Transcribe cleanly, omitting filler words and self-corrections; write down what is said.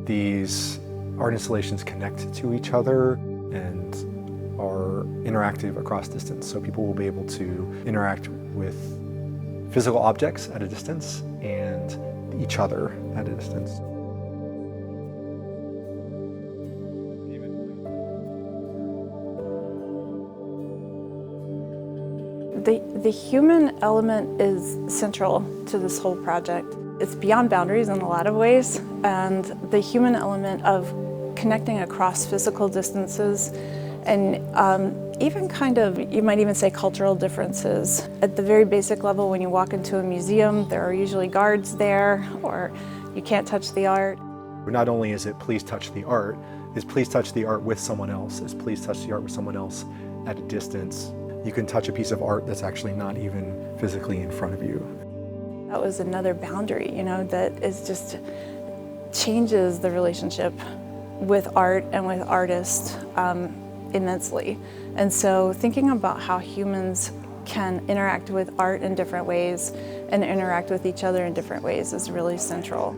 these art installations connect to each other and are interactive across distance. So people will be able to interact with physical objects at a distance and each other at a distance. The human element is central to this whole project. It's beyond boundaries in a lot of ways, and the human element of connecting across physical distances and even kind of, you might even say, cultural differences. At the very basic level, when you walk into a museum, there are usually guards there, or you can't touch the art. Not only is it please touch the art, is please touch the art with someone else, is please touch the art with someone else at a distance. You can touch a piece of art that's actually not even physically in front of you. That was another boundary, that is just changes the relationship with art and with artists immensely. And so thinking about how humans can interact with art in different ways and interact with each other in different ways is really central.